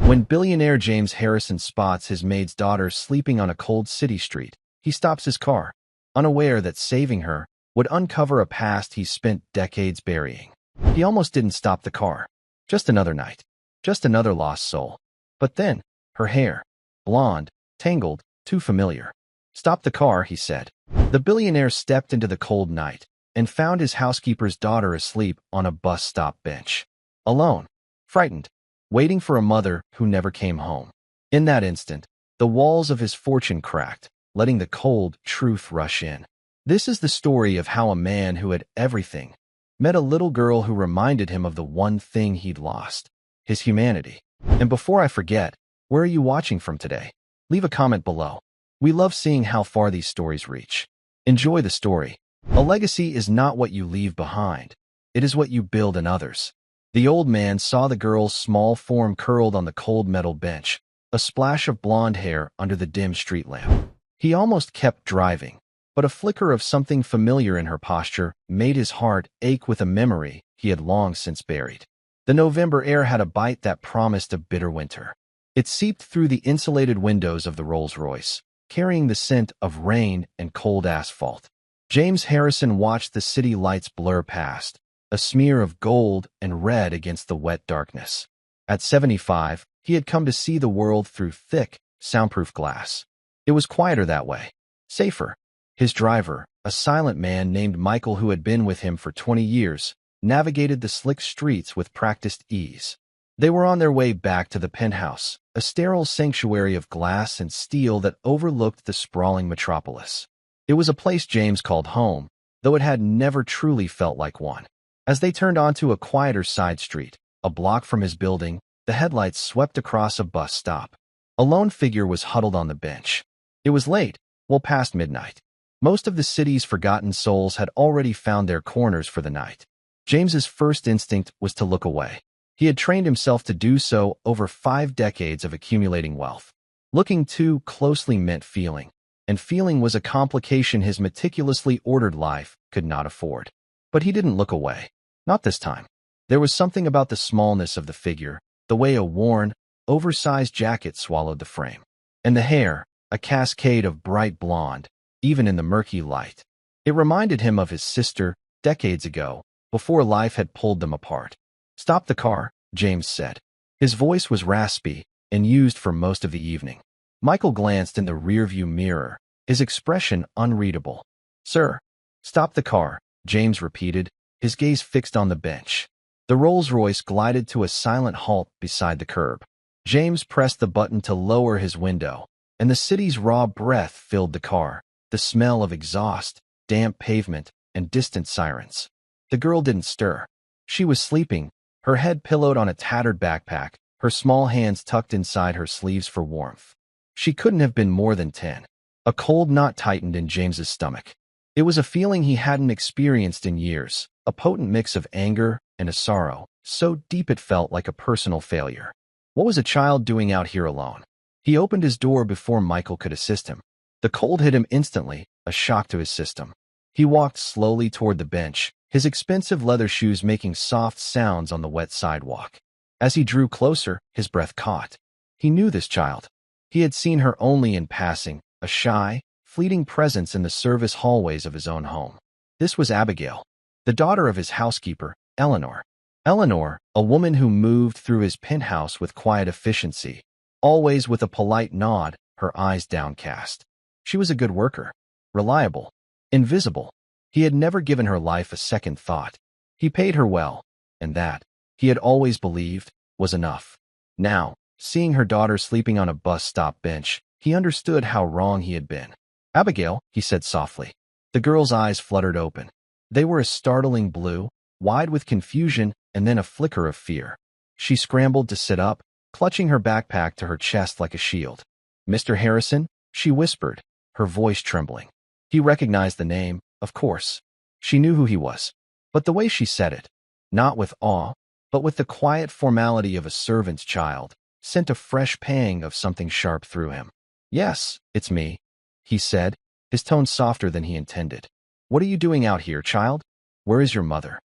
When billionaire James Harrison spots his maid's daughter sleeping on a cold city street, he stops his car, unaware that saving her would uncover a past he spent decades burying. He almost didn't stop the car. Just another night. Just another lost soul. But then, her hair. Blonde, tangled, too familiar. "Stop the car," he said. The billionaire stepped into the cold night and found his housekeeper's daughter asleep on a bus stop bench. Alone. Frightened. Waiting for a mother who never came home. In that instant, the walls of his fortune cracked, letting the cold truth rush in. This is the story of how a man who had everything met a little girl who reminded him of the one thing he'd lost, his humanity. And before I forget, where are you watching from today? Leave a comment below. We love seeing how far these stories reach. Enjoy the story. A legacy is not what you leave behind. It is what you build in others. The old man saw the girl's small form curled on the cold metal bench, a splash of blonde hair under the dim street lamp. He almost kept driving, but a flicker of something familiar in her posture made his heart ache with a memory he had long since buried. The November air had a bite that promised a bitter winter. It seeped through the insulated windows of the Rolls-Royce, carrying the scent of rain and cold asphalt. James Harrison watched the city lights blur past, a smear of gold and red against the wet darkness. At 75, he had come to see the world through thick, soundproof glass. It was quieter that way. Safer. His driver, a silent man named Michael who had been with him for 20 years, navigated the slick streets with practiced ease. They were on their way back to the penthouse, a sterile sanctuary of glass and steel that overlooked the sprawling metropolis. It was a place James called home, though it had never truly felt like one. As they turned onto a quieter side street, a block from his building, the headlights swept across a bus stop. A lone figure was huddled on the bench. It was late, well past midnight. Most of the city's forgotten souls had already found their corners for the night. James's first instinct was to look away. He had trained himself to do so over 5 decades of accumulating wealth. Looking too closely meant feeling, and feeling was a complication his meticulously ordered life could not afford. But he didn't look away. Not this time. There was something about the smallness of the figure, the way a worn, oversized jacket swallowed the frame. And the hair, a cascade of bright blonde, even in the murky light. It reminded him of his sister, decades ago, before life had pulled them apart. "Stop the car," James said. His voice was raspy and used for most of the evening. Michael glanced in the rearview mirror, his expression unreadable. "Sir." "Stop the car," James repeated, his gaze fixed on the bench. The Rolls-Royce glided to a silent halt beside the curb. James pressed the button to lower his window, and the city's raw breath filled the car, the smell of exhaust, damp pavement, and distant sirens. The girl didn't stir. She was sleeping, her head pillowed on a tattered backpack, her small hands tucked inside her sleeves for warmth. She couldn't have been more than 10. A cold knot tightened in James's stomach. It was a feeling he hadn't experienced in years, a potent mix of anger and a sorrow, so deep it felt like a personal failure. What was a child doing out here alone? He opened his door before Michael could assist him. The cold hit him instantly, a shock to his system. He walked slowly toward the bench, his expensive leather shoes making soft sounds on the wet sidewalk. As he drew closer, his breath caught. He knew this child. He had seen her only in passing, a shy, fleeting presence in the service hallways of his own home. This was Abigail, the daughter of his housekeeper, Eleanor. Eleanor, a woman who moved through his penthouse with quiet efficiency, always with a polite nod, her eyes downcast. She was a good worker, reliable, invisible. He had never given her life a second thought. He paid her well, and that, he had always believed, was enough. Now, seeing her daughter sleeping on a bus stop bench, he understood how wrong he had been. "Abigail," he said softly. The girl's eyes fluttered open. They were a startling blue, wide with confusion and then a flicker of fear. She scrambled to sit up, clutching her backpack to her chest like a shield. "Mr. Harrison?" she whispered, her voice trembling. He recognized the name, of course. She knew who he was. But the way she said it, not with awe, but with the quiet formality of a servant's child, sent a fresh pang of something sharp through him. "Yes, it's me," he said, his tone softer than he intended. "What are you doing out here, child? Where is your mother?"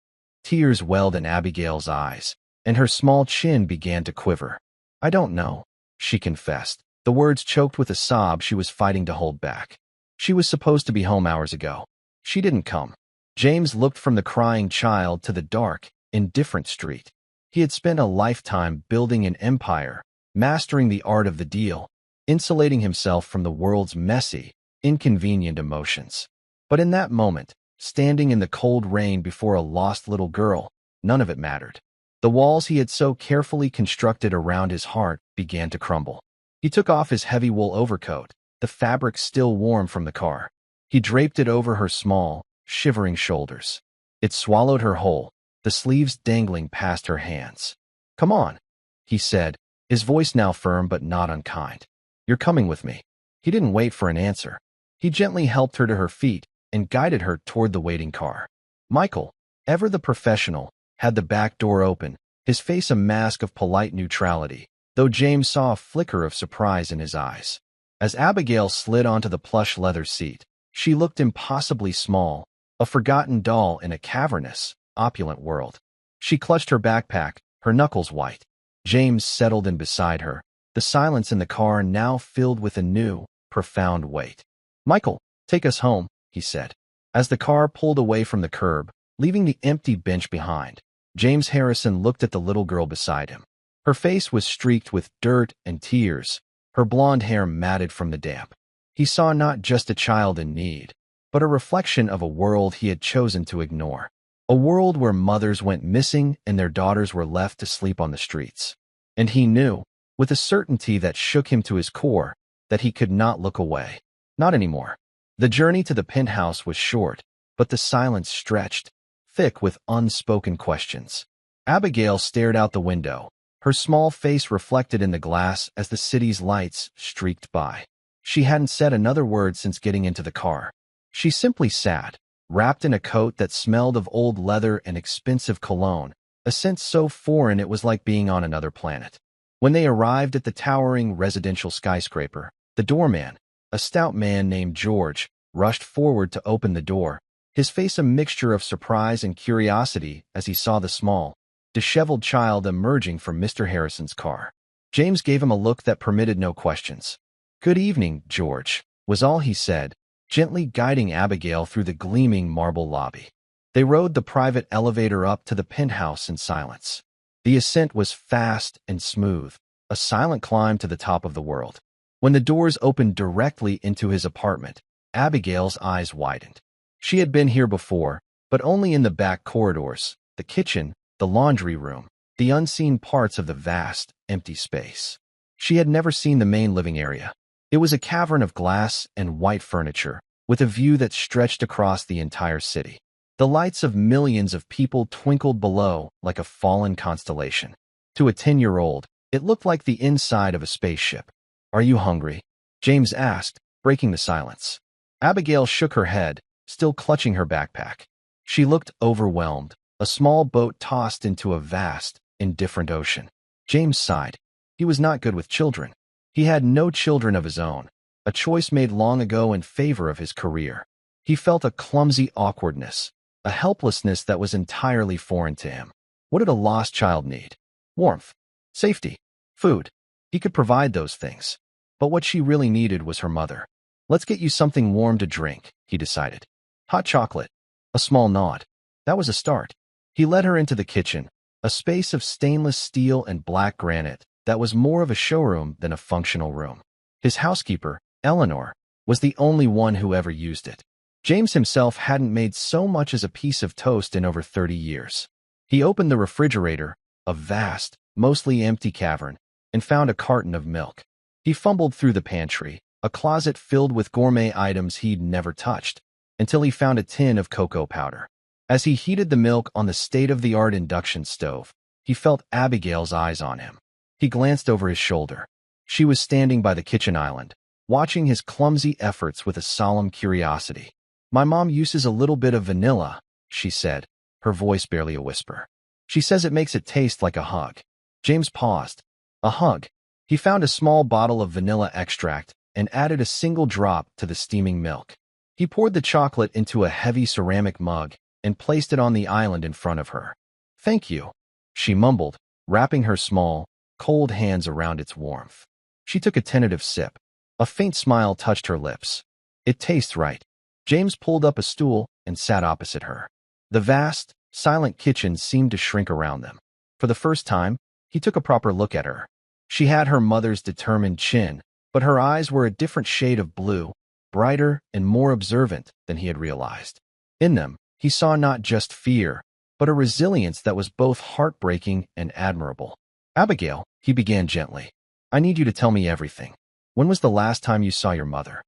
Tears welled in Abigail's eyes, and her small chin began to quiver. I don't know, she confessed, the words choked with a sob she was fighting to hold back. She was supposed to be home hours ago. She didn't come. James looked from the crying child to the dark, indifferent street. He had spent a lifetime building an empire, mastering the art of the deal, insulating himself from the world's messy, inconvenient emotions. But in that moment, standing in the cold rain before a lost little girl, none of it mattered. The walls he had so carefully constructed around his heart began to crumble. He took off his heavy wool overcoat, the fabric still warm from the car. He draped it over her small, shivering shoulders. It swallowed her whole, the sleeves dangling past her hands. "Come on," he said, his voice now firm but not unkind. "You're coming with me." He didn't wait for an answer. He gently helped her to her feet and guided her toward the waiting car. Michael, ever the professional, had the back door open, his face a mask of polite neutrality, though James saw a flicker of surprise in his eyes. As Abigail slid onto the plush leather seat, she looked impossibly small, a forgotten doll in a cavernous, opulent world. She clutched her backpack, her knuckles white. James settled in beside her, the silence in the car now filled with a new, profound weight. "Michael, take us home," he said. As the car pulled away from the curb, leaving the empty bench behind, James Harrison looked at the little girl beside him. Her face was streaked with dirt and tears, her blonde hair matted from the damp. He saw not just a child in need, but a reflection of a world he had chosen to ignore. A world where mothers went missing and their daughters were left to sleep on the streets. And he knew, with a certainty that shook him to his core, that he could not look away. Not anymore. The journey to the penthouse was short, but the silence stretched, thick with unspoken questions. Abigail stared out the window, her small face reflected in the glass as the city's lights streaked by. She hadn't said another word since getting into the car. She simply sat, wrapped in a coat that smelled of old leather and expensive cologne, a scent so foreign it was like being on another planet. When they arrived at the towering residential skyscraper, the doorman, a stout man named George, rushed forward to open the door, his face a mixture of surprise and curiosity as he saw the small, disheveled child emerging from Mr. Harrison's car. James gave him a look that permitted no questions. "Good evening, George," was all he said, gently guiding Abigail through the gleaming marble lobby. They rode the private elevator up to the penthouse in silence. The ascent was fast and smooth, a silent climb to the top of the world. When the doors opened directly into his apartment, Abigail's eyes widened. She had been here before, but only in the back corridors, the kitchen, the laundry room, the unseen parts of the vast, empty space. She had never seen the main living area. It was a cavern of glass and white furniture, with a view that stretched across the entire city. The lights of millions of people twinkled below like a fallen constellation. To a 10-year-old, it looked like the inside of a spaceship. "Are you hungry?" James asked, breaking the silence. Abigail shook her head, still clutching her backpack. She looked overwhelmed, a small boat tossed into a vast, indifferent ocean. James sighed. He was not good with children. He had no children of his own, a choice made long ago in favor of his career. He felt a clumsy awkwardness, a helplessness that was entirely foreign to him. What did a lost child need? Warmth, safety, food. He could provide those things. But what she really needed was her mother. "Let's get you something warm to drink," he decided. "Hot chocolate." A small nod. That was a start. He led her into the kitchen, a space of stainless steel and black granite that was more of a showroom than a functional room. His housekeeper, Eleanor, was the only one who ever used it. James himself hadn't made so much as a piece of toast in over 30 years. He opened the refrigerator, a vast, mostly empty cavern, and found a carton of milk. He fumbled through the pantry, a closet filled with gourmet items he'd never touched, until he found a tin of cocoa powder. As he heated the milk on the state-of-the-art induction stove, he felt Abigail's eyes on him. He glanced over his shoulder. She was standing by the kitchen island, watching his clumsy efforts with a solemn curiosity. "My mom uses a little bit of vanilla," she said, her voice barely a whisper. "She says it makes it taste like a hug." James paused. A hug. He found a small bottle of vanilla extract and added a single drop to the steaming milk. He poured the chocolate into a heavy ceramic mug and placed it on the island in front of her. "Thank you," she mumbled, wrapping her small, cold hands around its warmth. She took a tentative sip. A faint smile touched her lips. It tastes right. James pulled up a stool and sat opposite her. The vast, silent kitchen seemed to shrink around them. For the first time, he took a proper look at her. She had her mother's determined chin, but her eyes were a different shade of blue, brighter and more observant than he had realized. In them, he saw not just fear, but a resilience that was both heartbreaking and admirable. "Abigail," he began gently, "I need you to tell me everything. When was the last time you saw your mother?"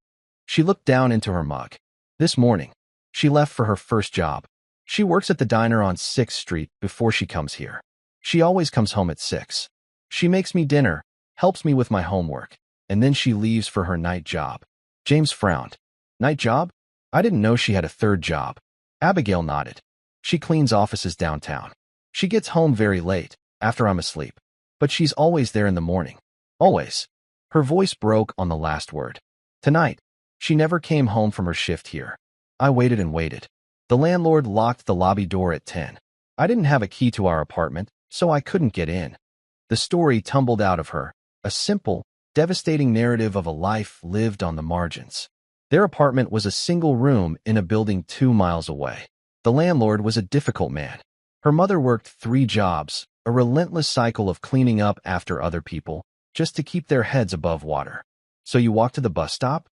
She looked down into her mug. "This morning. She left for her first job. She works at the diner on 6th Street before she comes here. She always comes home at 6. She makes me dinner, helps me with my homework, and then she leaves for her night job." James frowned. "Night job? I didn't know she had a third job." Abigail nodded. "She cleans offices downtown. She gets home very late, after I'm asleep. But she's always there in the morning. Always." Her voice broke on the last word. "Tonight, she never came home from her shift here. I waited and waited. The landlord locked the lobby door at 10. I didn't have a key to our apartment, so I couldn't get in." The story tumbled out of her, a simple, devastating narrative of a life lived on the margins. Their apartment was a single room in a building 2 miles away. The landlord was a difficult man. Her mother worked 3 jobs, a relentless cycle of cleaning up after other people, just to keep their heads above water. "So you walked to the bus stop?"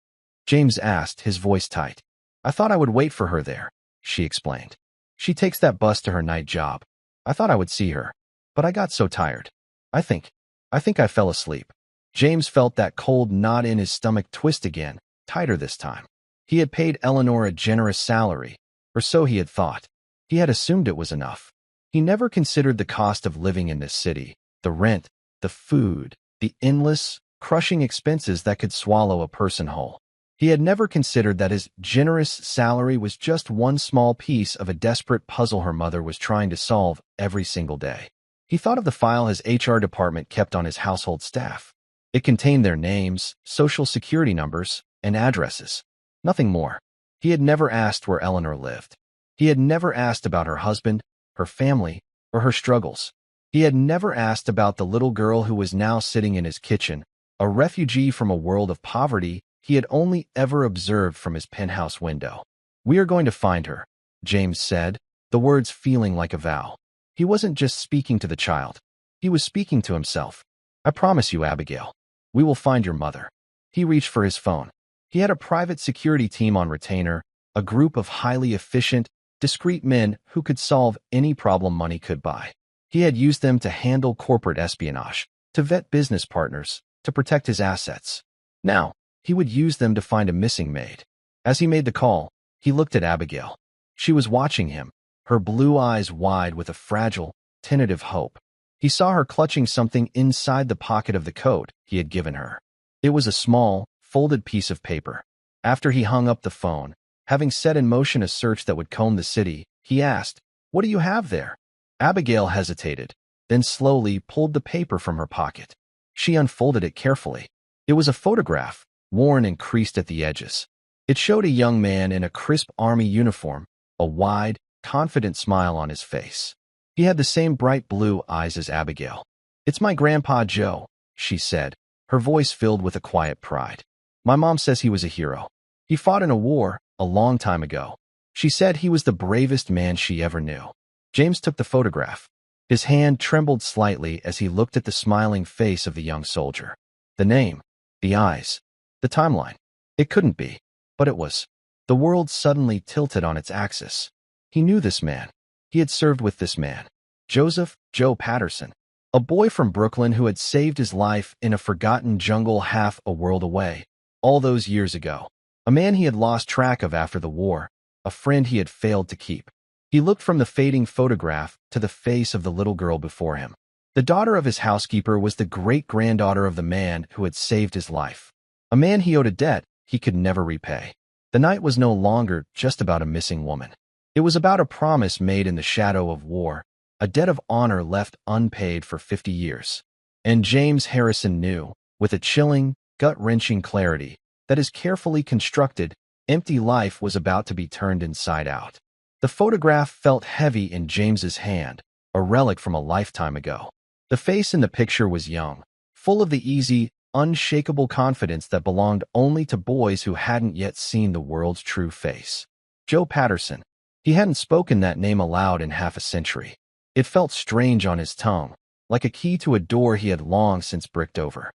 James asked, his voice tight. "I thought I would wait for her there," she explained. "She takes that bus to her night job. I thought I would see her, but I got so tired. I think I fell asleep." James felt that cold knot in his stomach twist again, tighter this time. He had paid Eleanor a generous salary, or so he had thought. He had assumed it was enough. He never considered the cost of living in this city, the rent, the food, the endless, crushing expenses that could swallow a person whole. He had never considered that his generous salary was just one small piece of a desperate puzzle her mother was trying to solve every single day. He thought of the file his HR department kept on his household staff. It contained their names, social security numbers, and addresses. Nothing more. He had never asked where Eleanor lived. He had never asked about her husband, her family, or her struggles. He had never asked about the little girl who was now sitting in his kitchen, a refugee from a world of poverty he had only ever observed from his penthouse window. "We are going to find her," James said, the words feeling like a vow. He wasn't just speaking to the child. He was speaking to himself. "I promise you, Abigail, we will find your mother." He reached for his phone. He had a private security team on retainer, a group of highly efficient, discreet men who could solve any problem money could buy. He had used them to handle corporate espionage, to vet business partners, to protect his assets. Now, he would use them to find a missing maid. As he made the call, he looked at Abigail. She was watching him, her blue eyes wide with a fragile, tentative hope. He saw her clutching something inside the pocket of the coat he had given her. It was a small, folded piece of paper. After he hung up the phone, having set in motion a search that would comb the city, he asked, "What do you have there?" Abigail hesitated, then slowly pulled the paper from her pocket. She unfolded it carefully. It was a photograph, worn and creased at the edges. It showed a young man in a crisp army uniform, a wide, confident smile on his face. He had the same bright blue eyes as Abigail. "It's my Grandpa Joe," she said, her voice filled with a quiet pride. "My mom says he was a hero. He fought in a war a long time ago. She said he was the bravest man she ever knew." James took the photograph. His hand trembled slightly as he looked at the smiling face of the young soldier. The name, the eyes, the timeline. It couldn't be, but it was. The world suddenly tilted on its axis. He knew this man. He had served with this man. Joseph Joe Patterson, a boy from Brooklyn who had saved his life in a forgotten jungle half a world away, all those years ago. A man he had lost track of after the war, a friend he had failed to keep. He looked from the fading photograph to the face of the little girl before him. The daughter of his housekeeper was the great-granddaughter of the man who had saved his life. A man he owed a debt he could never repay. The night was no longer just about a missing woman. It was about a promise made in the shadow of war, a debt of honor left unpaid for 50 years. And James Harrison knew, with a chilling, gut-wrenching clarity, that his carefully constructed, empty life was about to be turned inside out. The photograph felt heavy in James's hand, a relic from a lifetime ago. The face in the picture was young, full of the easy, unshakable confidence that belonged only to boys who hadn't yet seen the world's true face. Joe Patterson. He hadn't spoken that name aloud in half a century. It felt strange on his tongue, like a key to a door he had long since bricked over.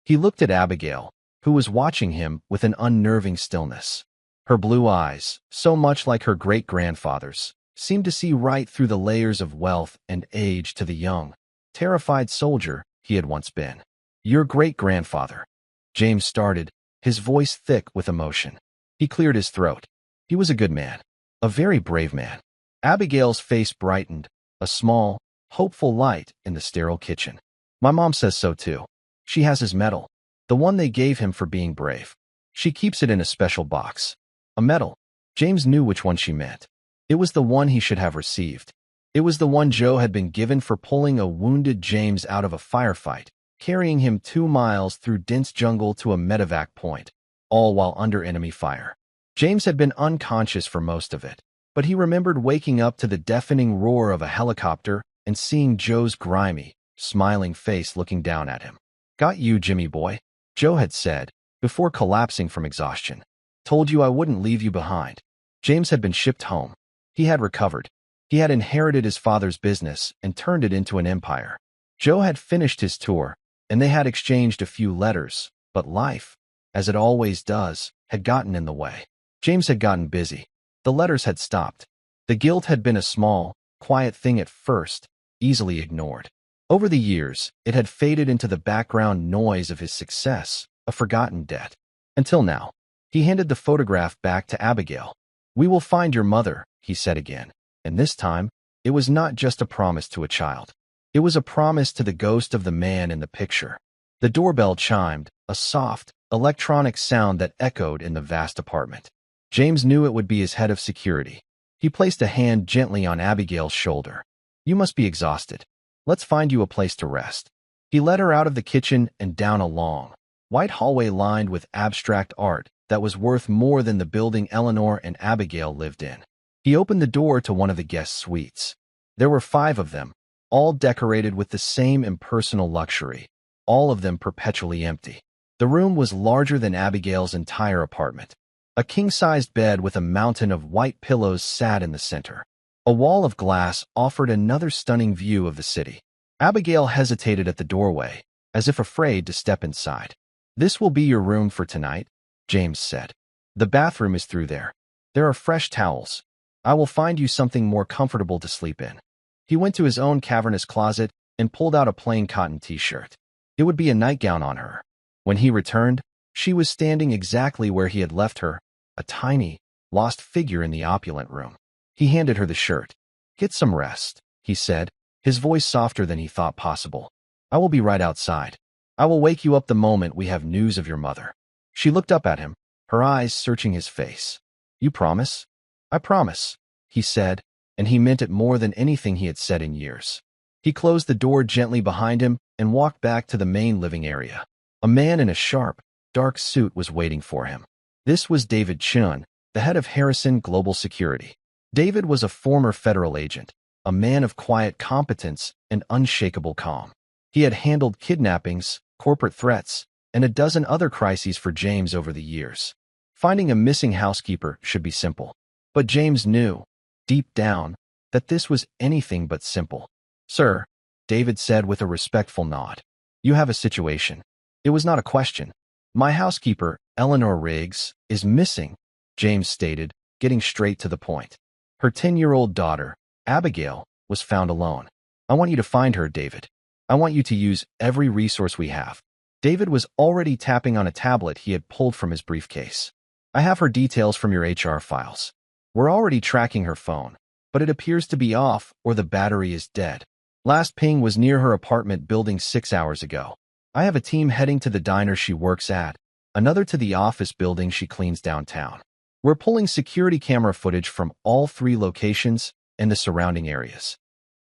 He looked at Abigail, who was watching him with an unnerving stillness. Her blue eyes, so much like her great-grandfather's, seemed to see right through the layers of wealth and age to the young, terrified soldier he had once been. "Your great-grandfather," James started, his voice thick with emotion. He cleared his throat. He was a good man, a very brave man. Abigail's face brightened, a small, hopeful light in the sterile kitchen. "My mom says so too. She has his medal, the one they gave him for being brave. She keeps it in a special box." A medal. James knew which one she meant. It was the one he should have received. It was the one Joe had been given for pulling a wounded James out of a firefight, carrying him 2 miles through dense jungle to a medevac point, all while under enemy fire. James had been unconscious for most of it, but he remembered waking up to the deafening roar of a helicopter and seeing Joe's grimy, smiling face looking down at him. "Got you, Jimmy boy," Joe had said, before collapsing from exhaustion. "Told you I wouldn't leave you behind." James had been shipped home. He had recovered. He had inherited his father's business and turned it into an empire. Joe had finished his tour, and they had exchanged a few letters, but life, as it always does, had gotten in the way. James had gotten busy. The letters had stopped. The guilt had been a small, quiet thing at first, easily ignored. Over the years, it had faded into the background noise of his success, a forgotten debt. Until now. He handed the photograph back to Abigail. "We will find your mother," he said again. And this time, it was not just a promise to a child. It was a promise to the ghost of the man in the picture. The doorbell chimed, a soft, electronic sound that echoed in the vast apartment. James knew it would be his head of security. He placed a hand gently on Abigail's shoulder. "You must be exhausted. Let's find you a place to rest." He led her out of the kitchen and down a long, white hallway lined with abstract art that was worth more than the building Eleanor and Abigail lived in. He opened the door to one of the guest suites. There were 5 of them, all decorated with the same impersonal luxury, all of them perpetually empty. The room was larger than Abigail's entire apartment. A king-sized bed with a mountain of white pillows sat in the center. A wall of glass offered another stunning view of the city. Abigail hesitated at the doorway, as if afraid to step inside. "This will be your room for tonight," James said. "The bathroom is through there. There are fresh towels. I will find you something more comfortable to sleep in." He went to his own cavernous closet and pulled out a plain cotton t-shirt. It would be a nightgown on her. When he returned, she was standing exactly where he had left her, a tiny, lost figure in the opulent room. He handed her the shirt. "Get some rest," he said, his voice softer than he thought possible. "I will be right outside. I will wake you up the moment we have news of your mother." She looked up at him, her eyes searching his face. "You promise?" "I promise," he said, and he meant it more than anything he had said in years. He closed the door gently behind him and walked back to the main living area. A man in a sharp, dark suit was waiting for him. This was David Chun, the head of Harrison Global Security. David was a former federal agent, a man of quiet competence and unshakable calm. He had handled kidnappings, corporate threats, and a dozen other crises for James over the years. Finding a missing housekeeper should be simple. But James knew, deep down, that this was anything but simple. "Sir," David said with a respectful nod, "you have a situation." It was not a question. "My housekeeper, Eleanor Riggs, is missing," James stated, getting straight to the point. Her 10-year-old daughter, Abigail, was found alone. "I want you to find her, David. I want you to use every resource we have." David was already tapping on a tablet he had pulled from his briefcase. "I have her details from your HR files. We're already tracking her phone, but it appears to be off or the battery is dead. Last ping was near her apartment building 6 hours ago. I have a team heading to the diner she works at, another to the office building she cleans downtown. We're pulling security camera footage from all 3 locations and the surrounding areas."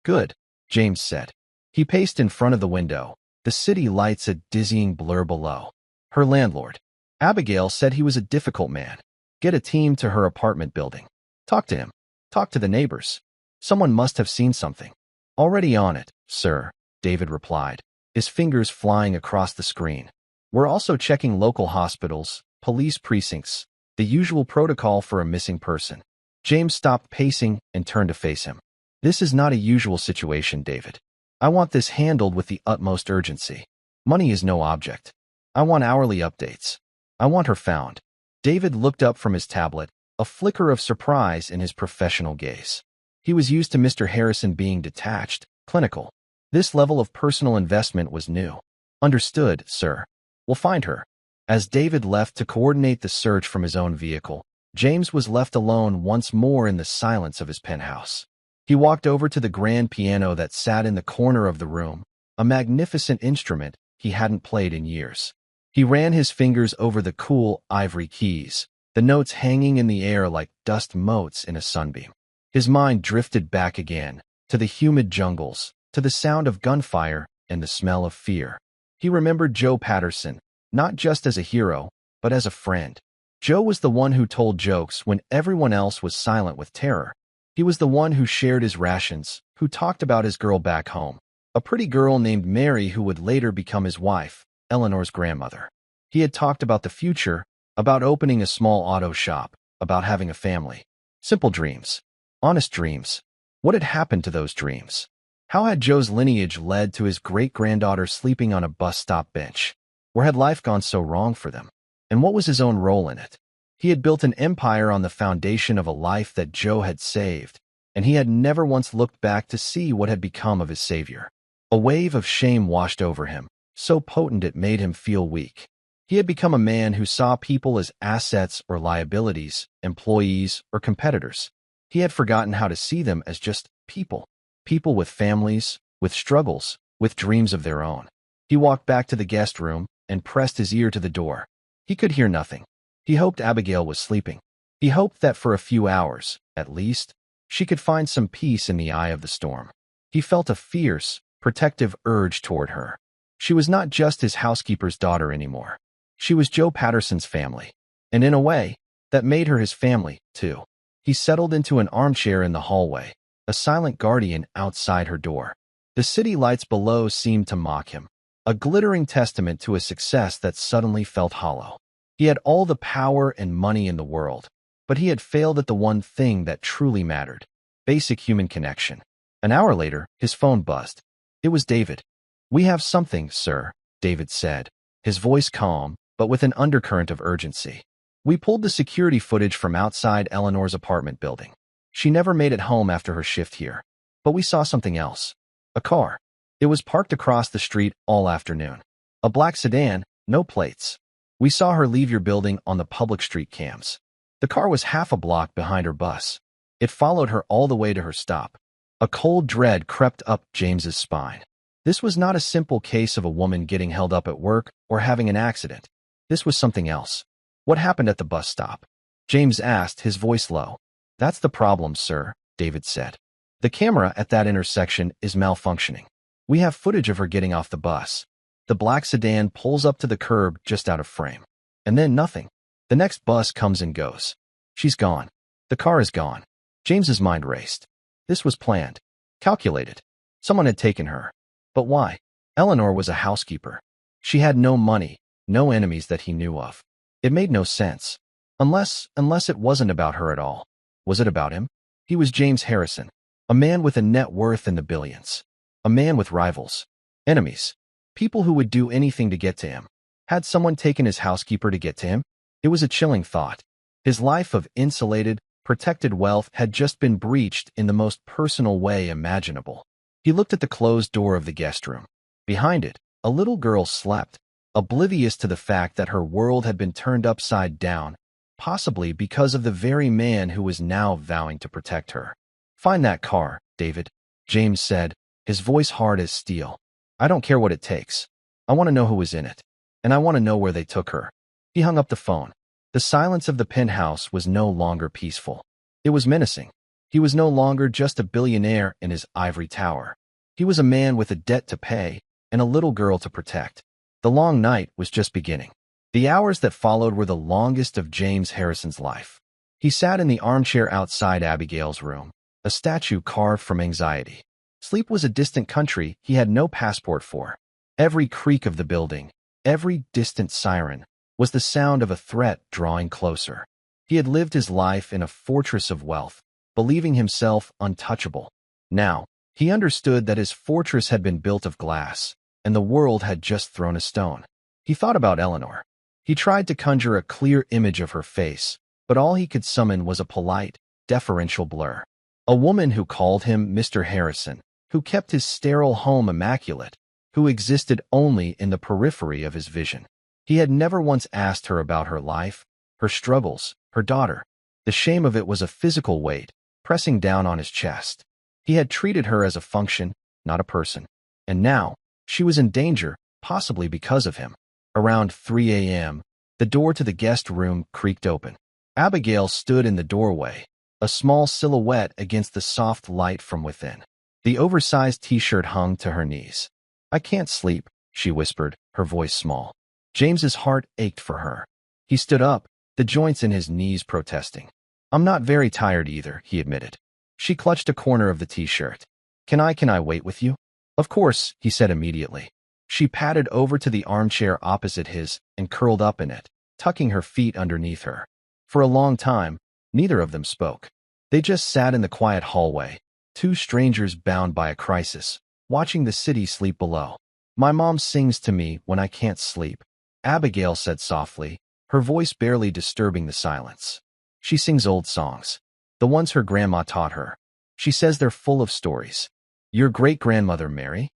"Good," James said. He paced in front of the window, the city lights a dizzying blur below. Her landlord, Abigail, said he was a difficult man. Get a team to her apartment building. Talk to him. Talk to the neighbors. Someone must have seen something. "Already on it, sir," David replied, his fingers flying across the screen. We're also checking local hospitals, police precincts, the usual protocol for a missing person. James stopped pacing and turned to face him. This is not a usual situation, David. I want this handled with the utmost urgency. Money is no object. I want hourly updates. I want her found. David looked up from his tablet, a flicker of surprise in his professional gaze. He was used to Mr. Harrison being detached, clinical. This level of personal investment was new. Understood, sir. We'll find her. As David left to coordinate the search from his own vehicle, James was left alone once more in the silence of his penthouse. He walked over to the grand piano that sat in the corner of the room, a magnificent instrument he hadn't played in years. He ran his fingers over the cool ivory keys, the notes hanging in the air like dust motes in a sunbeam. His mind drifted back again, to the humid jungles, to the sound of gunfire and the smell of fear. He remembered Joe Patterson, not just as a hero, but as a friend. Joe was the one who told jokes when everyone else was silent with terror. He was the one who shared his rations, who talked about his girl back home, a pretty girl named Mary who would later become his wife, Eleanor's grandmother. He had talked about the future, about opening a small auto shop, about having a family. Simple dreams. Honest dreams. What had happened to those dreams? How had Joe's lineage led to his great-granddaughter sleeping on a bus stop bench? Where had life gone so wrong for them? And what was his own role in it? He had built an empire on the foundation of a life that Joe had saved, and he had never once looked back to see what had become of his savior. A wave of shame washed over him, so potent it made him feel weak. He had become a man who saw people as assets or liabilities, employees or competitors. He had forgotten how to see them as just people. People with families, with struggles, with dreams of their own. He walked back to the guest room and pressed his ear to the door. He could hear nothing. He hoped Abigail was sleeping. He hoped that for a few hours, at least, she could find some peace in the eye of the storm. He felt a fierce, protective urge toward her. She was not just his housekeeper's daughter anymore. She was Joe Patterson's family. And in a way, that made her his family, too. He settled into an armchair in the hallway, a silent guardian outside her door. The city lights below seemed to mock him, a glittering testament to a success that suddenly felt hollow. He had all the power and money in the world, but he had failed at the one thing that truly mattered: basic human connection. An hour later, his phone buzzed. It was David. "We have something, sir," David said, his voice calm, but with an undercurrent of urgency. "We pulled the security footage from outside Eleanor's apartment building. She never made it home after her shift here. But we saw something else. A car. It was parked across the street all afternoon. A black sedan, no plates. We saw her leave your building on the public street cams. The car was half a block behind her bus. It followed her all the way to her stop." A cold dread crept up James's spine. This was not a simple case of a woman getting held up at work or having an accident. This was something else. "What happened at the bus stop?" James asked, his voice low. "That's the problem, sir," David said. "The camera at that intersection is malfunctioning. We have footage of her getting off the bus. The black sedan pulls up to the curb just out of frame. And then nothing. The next bus comes and goes. She's gone. The car is gone." James's mind raced. This was planned. Calculated. Someone had taken her. But why? Eleanor was a housekeeper. She had no money, no enemies that he knew of. It made no sense. Unless it wasn't about her at all. Was it about him? He was James Harrison, a man with a net worth in the billions. A man with rivals. Enemies. People who would do anything to get to him. Had someone taken his housekeeper to get to him? It was a chilling thought. His life of insulated, protected wealth had just been breached in the most personal way imaginable. He looked at the closed door of the guest room. Behind it, a little girl slept, oblivious to the fact that her world had been turned upside down, possibly because of the very man who was now vowing to protect her. "Find that car, David," James said, his voice hard as steel. "I don't care what it takes. I want to know who was in it. And I want to know where they took her." He hung up the phone. The silence of the penthouse was no longer peaceful. It was menacing. He was no longer just a billionaire in his ivory tower. He was a man with a debt to pay and a little girl to protect. The long night was just beginning. The hours that followed were the longest of James Harrison's life. He sat in the armchair outside Abigail's room, a statue carved from anxiety. Sleep was a distant country he had no passport for. Every creak of the building, every distant siren, was the sound of a threat drawing closer. He had lived his life in a fortress of wealth, believing himself untouchable. Now, he understood that his fortress had been built of glass, and the world had just thrown a stone. He thought about Eleanor. He tried to conjure a clear image of her face, but all he could summon was a polite, deferential blur. A woman who called him Mr. Harrison, who kept his sterile home immaculate, who existed only in the periphery of his vision. He had never once asked her about her life, her struggles, her daughter. The shame of it was a physical weight, pressing down on his chest. He had treated her as a function, not a person. And now, she was in danger, possibly because of him. Around 3 a.m., the door to the guest room creaked open. Abigail stood in the doorway, a small silhouette against the soft light from within. The oversized t-shirt hung to her knees. "I can't sleep," she whispered, her voice small. James's heart ached for her. He stood up, the joints in his knees protesting. "I'm not very tired either," he admitted. She clutched a corner of the t-shirt. Can I wait with you?" "Of course," he said immediately. She padded over to the armchair opposite his and curled up in it, tucking her feet underneath her. For a long time, neither of them spoke. They just sat in the quiet hallway, two strangers bound by a crisis, watching the city sleep below. "My mom sings to me when I can't sleep," Abigail said softly, her voice barely disturbing the silence. "She sings old songs, the ones her grandma taught her. She says they're full of stories." "Your great-grandmother, Mary?"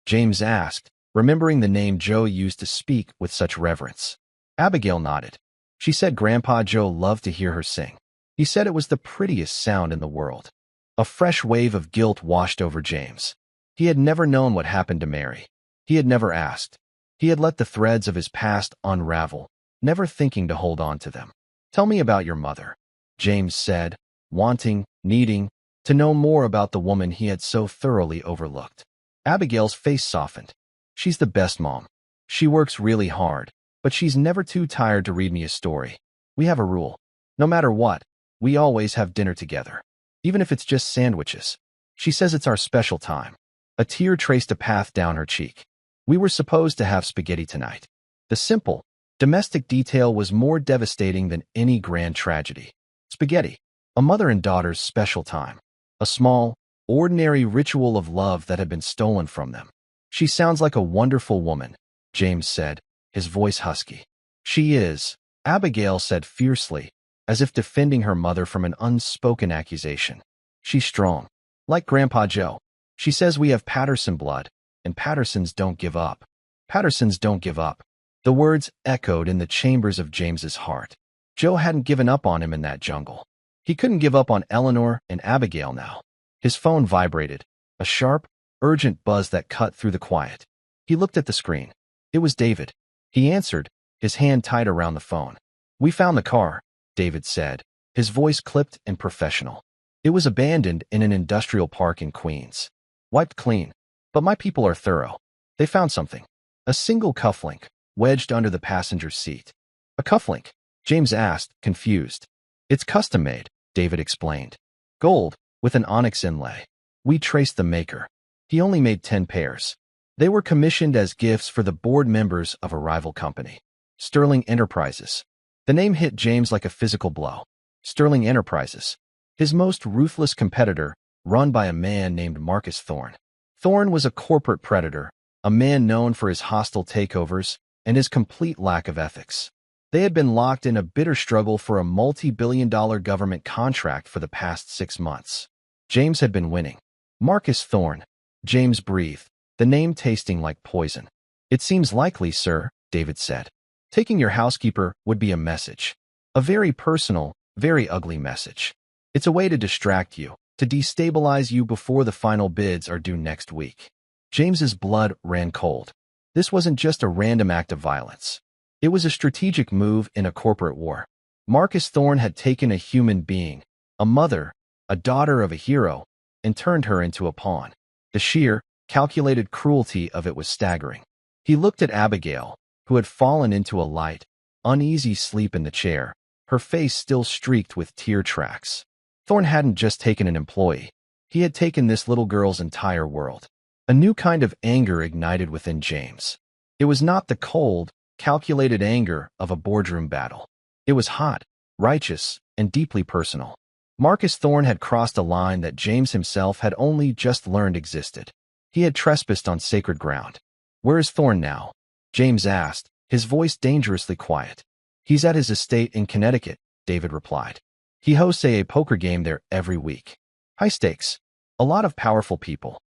James asked, remembering the name Joe used to speak with such reverence. Abigail nodded. She said Grandpa Joe loved to hear her sing. He said it was the prettiest sound in the world. A fresh wave of guilt washed over James. He had never known what happened to Mary. He had never asked. He had let the threads of his past unravel, never thinking to hold on to them. "Tell me about your mother," James said, wanting, needing, to know more about the woman he had so thoroughly overlooked. Abigail's face softened. "She's the best mom. She works really hard, but she's never too tired to read me a story. We have a rule. No matter what, we always have dinner together. Even if it's just sandwiches. She says it's our special time." A tear traced a path down her cheek. "We were supposed to have spaghetti tonight." The simple, domestic detail was more devastating than any grand tragedy. Spaghetti, a mother and daughter's special time. A small, ordinary ritual of love that had been stolen from them. "She sounds like a wonderful woman," James said, his voice husky. "She is," Abigail said fiercely, as if defending her mother from an unspoken accusation. "She's strong. Like Grandpa Joe. She says we have Patterson blood, and Pattersons don't give up." Pattersons don't give up. The words echoed in the chambers of James's heart. Joe hadn't given up on him in that jungle. He couldn't give up on Eleanor and Abigail now. His phone vibrated, a sharp, urgent buzz that cut through the quiet. He looked at the screen. It was David. He answered, his hand tight around the phone. "We found the car," David said, his voice clipped and professional. "It was abandoned in an industrial park in Queens. Wiped clean. But my people are thorough. They found something. A single cufflink, wedged under the passenger seat." "A cufflink?" James asked, confused. "It's custom made," David explained. "Gold, with an onyx inlay. We traced the maker. He only made 10 pairs. They were commissioned as gifts for the board members of a rival company. Sterling Enterprises." The name hit James like a physical blow. Sterling Enterprises. His most ruthless competitor, run by a man named Marcus Thorne. Thorne was a corporate predator, a man known for his hostile takeovers and his complete lack of ethics. They had been locked in a bitter struggle for a multi-billion-dollar government contract for the past 6 months. James had been winning. Marcus Thorne. James breathed, the name tasting like poison. "It seems likely, sir," David said. "Taking your housekeeper would be a message. A very personal, very ugly message. It's a way to distract you, to destabilize you before the final bids are due next week." James's blood ran cold. This wasn't just a random act of violence. It was a strategic move in a corporate war. Marcus Thorne had taken a human being, a mother, a daughter of a hero, and turned her into a pawn. The sheer, calculated cruelty of it was staggering. He looked at Abigail, who had fallen into a light, uneasy sleep in the chair, her face still streaked with tear tracks. Thorne hadn't just taken an employee. He had taken this little girl's entire world. A new kind of anger ignited within James. It was not the cold, calculated anger of a boardroom battle. It was hot, righteous, and deeply personal. Marcus Thorne had crossed a line that James himself had only just learned existed. He had trespassed on sacred ground. "Where is Thorne now?" James asked, his voice dangerously quiet. "He's at his estate in Connecticut," David replied. "He hosts a poker game there every week. High stakes. A lot of powerful people.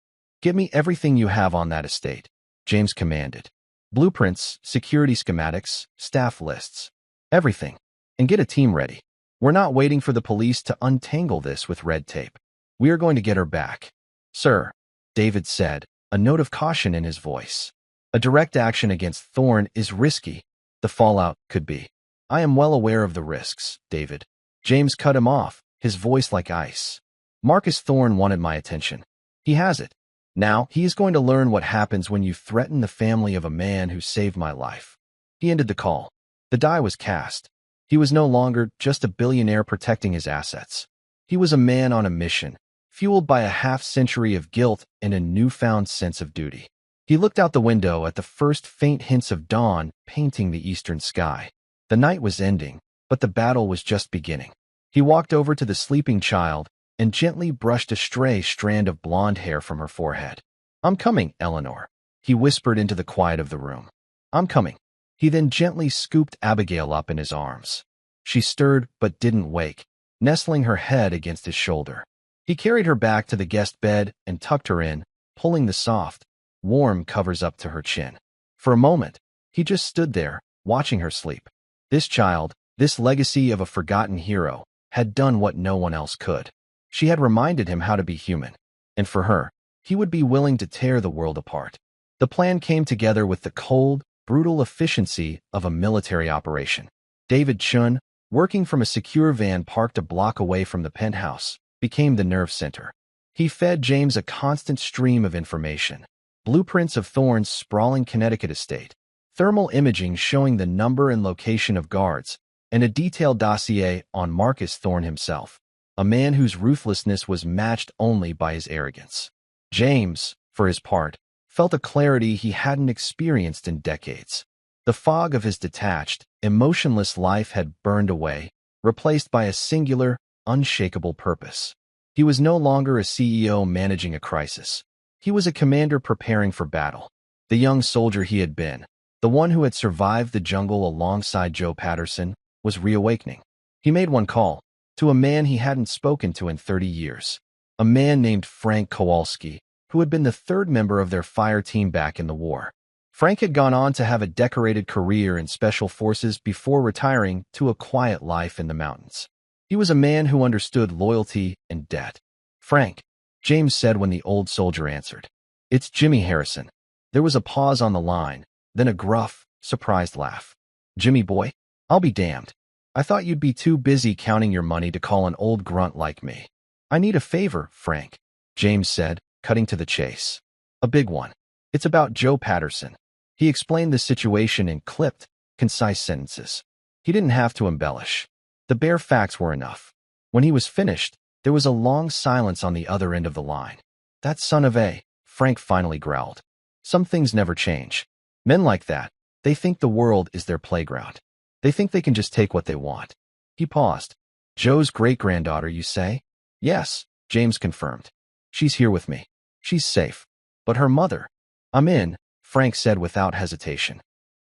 Give me everything you have on that estate," James commanded. "Blueprints, security schematics, staff lists. Everything. And get a team ready. We're not waiting for the police to untangle this with red tape. We are going to get her back." "Sir," David said, a note of caution in his voice. "A direct action against Thorne is risky. The fallout could be." "I am well aware of the risks, David." James cut him off, his voice like ice. "Marcus Thorne wanted my attention. He has it. Now, he is going to learn what happens when you threaten the family of a man who saved my life." He ended the call. The die was cast. He was no longer just a billionaire protecting his assets. He was a man on a mission, fueled by a half-century of guilt and a newfound sense of duty. He looked out the window at the first faint hints of dawn painting the eastern sky. The night was ending, but the battle was just beginning. He walked over to the sleeping child and gently brushed a stray strand of blonde hair from her forehead. "I'm coming, Eleanor," he whispered into the quiet of the room. "I'm coming." He then gently scooped Abigail up in his arms. She stirred but didn't wake, nestling her head against his shoulder. He carried her back to the guest bed and tucked her in, pulling the soft, warm covers up to her chin. For a moment, he just stood there, watching her sleep. This child, this legacy of a forgotten hero, had done what no one else could. She had reminded him how to be human, and for her, he would be willing to tear the world apart. The plan came together with the cold, brutal efficiency of a military operation. David Chun, working from a secure van parked a block away from the penthouse, became the nerve center. He fed James a constant stream of information. Blueprints of Thorne's sprawling Connecticut estate, thermal imaging showing the number and location of guards, and a detailed dossier on Marcus Thorne himself, a man whose ruthlessness was matched only by his arrogance. James, for his part, felt a clarity he hadn't experienced in decades. The fog of his detached, emotionless life had burned away, replaced by a singular, unshakable purpose. He was no longer a CEO managing a crisis. He was a commander preparing for battle. The young soldier he had been, the one who had survived the jungle alongside Joe Patterson, was reawakening. He made one call, to a man he hadn't spoken to in 30 years. A man named Frank Kowalski, who had been the third member of their fire team back in the war. Frank had gone on to have a decorated career in special forces before retiring to a quiet life in the mountains. He was a man who understood loyalty and debt. "Frank," James said when the old soldier answered. "It's Jimmy Harrison." There was a pause on the line, then a gruff, surprised laugh. "Jimmy boy? I'll be damned. I thought you'd be too busy counting your money to call an old grunt like me." "I need a favor, Frank," James said, cutting to the chase. "A big one. It's about Joe Patterson." He explained the situation in clipped, concise sentences. He didn't have to embellish. The bare facts were enough. When he was finished, there was a long silence on the other end of the line. "That son of a," Frank finally growled. "Some things never change. Men like that, they think the world is their playground. They think they can just take what they want." He paused. "Joe's great-granddaughter, you say?" "Yes," James confirmed. "She's here with me. She's safe. But her mother—" "I'm in," Frank said without hesitation.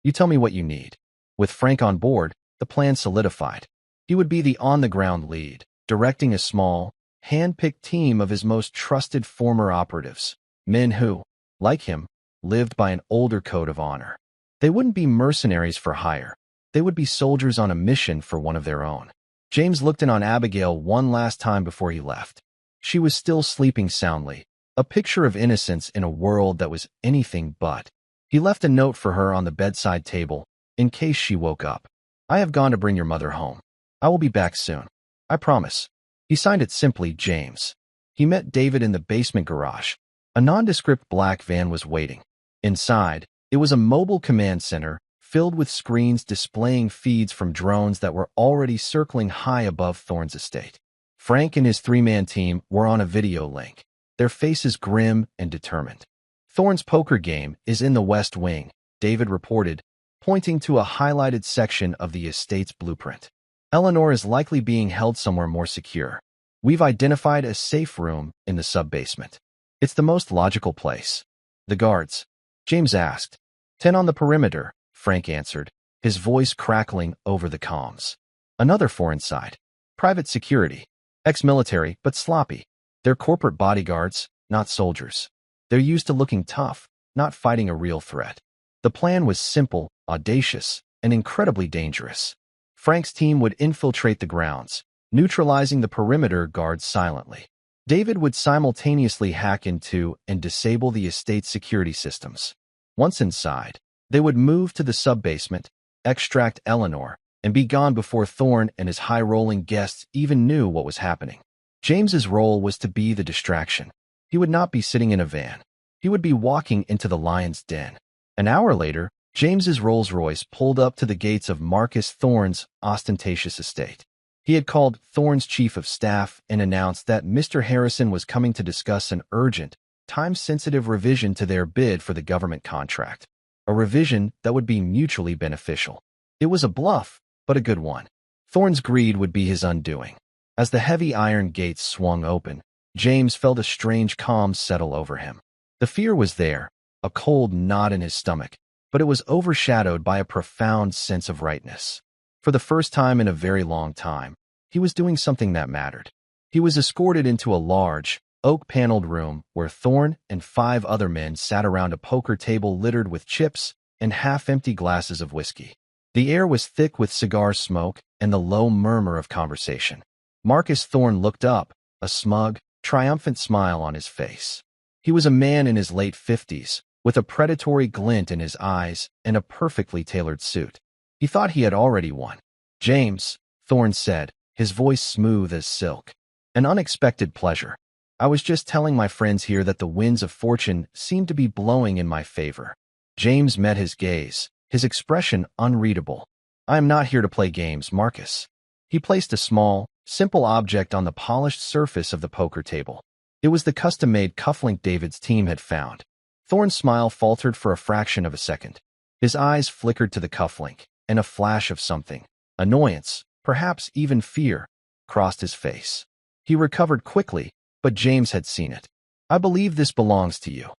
"You tell me what you need." With Frank on board, the plan solidified. He would be the on-the-ground lead, directing a small, hand-picked team of his most trusted former operatives, men who, like him, lived by an older code of honor. They wouldn't be mercenaries for hire. They would be soldiers on a mission for one of their own. James looked in on Abigail one last time before he left. She was still sleeping soundly, a picture of innocence in a world that was anything but. He left a note for her on the bedside table, in case she woke up. "I have gone to bring your mother home. I will be back soon. I promise." He signed it simply James. He met David in the basement garage. A nondescript black van was waiting. Inside, it was a mobile command center filled with screens displaying feeds from drones that were already circling high above Thorne's estate. Frank and his three-man team were on a video link, their faces grim and determined. Thorne's poker game is in the West Wing, David reported, pointing to a highlighted section of the estate's blueprint. Eleanor is likely being held somewhere more secure. We've identified a safe room in the sub-basement. It's the most logical place. The guards? James asked. 10 on the perimeter, Frank answered, his voice crackling over the comms. Another 4 inside. Private security. Ex-military, but sloppy. They're corporate bodyguards, not soldiers. They're used to looking tough, not fighting a real threat. The plan was simple, audacious, and incredibly dangerous. Frank's team would infiltrate the grounds, neutralizing the perimeter guards silently. David would simultaneously hack into and disable the estate's security systems. Once inside, they would move to the sub-basement, extract Eleanor, and be gone before Thorne and his high-rolling guests even knew what was happening. James's role was to be the distraction. He would not be sitting in a van. He would be walking into the lion's den. An hour later, James's Rolls-Royce pulled up to the gates of Marcus Thorne's ostentatious estate. He had called Thorne's chief of staff and announced that Mr. Harrison was coming to discuss an urgent, time-sensitive revision to their bid for the government contract. A revision that would be mutually beneficial. It was a bluff, but a good one. Thorne's greed would be his undoing. As the heavy iron gates swung open, James felt a strange calm settle over him. The fear was there, a cold knot in his stomach, but it was overshadowed by a profound sense of rightness. For the first time in a very long time, he was doing something that mattered. He was escorted into a large, oak-paneled room where Thorne and 5 other men sat around a poker table littered with chips and half-empty glasses of whiskey. The air was thick with cigar smoke and the low murmur of conversation. Marcus Thorne looked up, a smug, triumphant smile on his face. He was a man in his late 50s, with a predatory glint in his eyes and a perfectly tailored suit. He thought he had already won. "James," Thorne said, his voice smooth as silk. "An unexpected pleasure. I was just telling my friends here that the winds of fortune seem to be blowing in my favor." James met his gaze, his expression unreadable. "I am not here to play games, Marcus." He placed a small, simple object on the polished surface of the poker table. It was the custom-made cufflink David's team had found. Thorne's smile faltered for a fraction of a second. His eyes flickered to the cufflink, and a flash of something, annoyance, perhaps even fear, crossed his face. He recovered quickly, but James had seen it. "I believe this belongs to you,"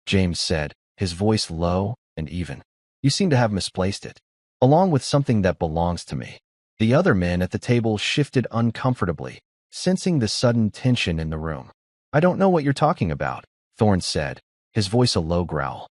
James said, his voice low and even. "You seem to have misplaced it, along with something that belongs to me." The other men at the table shifted uncomfortably, sensing the sudden tension in the room. "I don't know what you're talking about," Thorne said, his voice a low growl.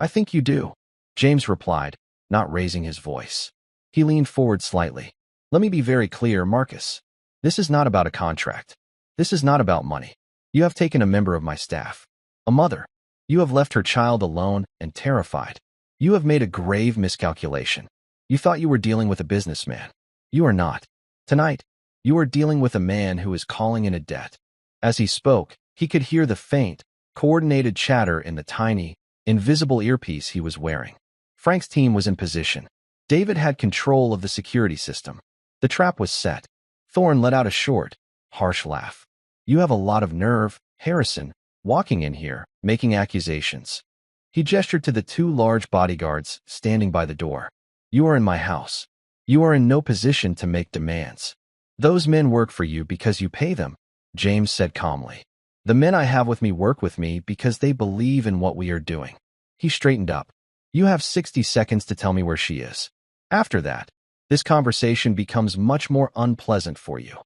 "I think you do," James replied, not raising his voice. He leaned forward slightly. "Let me be very clear, Marcus. This is not about a contract. This is not about money. You have taken a member of my staff, a mother. You have left her child alone and terrified. You have made a grave miscalculation. You thought you were dealing with a businessman. You are not. Tonight, you are dealing with a man who is calling in a debt." As he spoke, he could hear the faint, coordinated chatter in the tiny, invisible earpiece he was wearing. Frank's team was in position. David had control of the security system. The trap was set. Thorne let out a short, harsh laugh. "You have a lot of nerve, Harrison, walking in here, making accusations." He gestured to the 2 large bodyguards standing by the door. "You are in my house. You are in no position to make demands. Those men work for you because you pay them," James said calmly. "The men I have with me work with me because they believe in what we are doing." He straightened up. "You have 60 seconds to tell me where she is. After that, this conversation becomes much more unpleasant for you."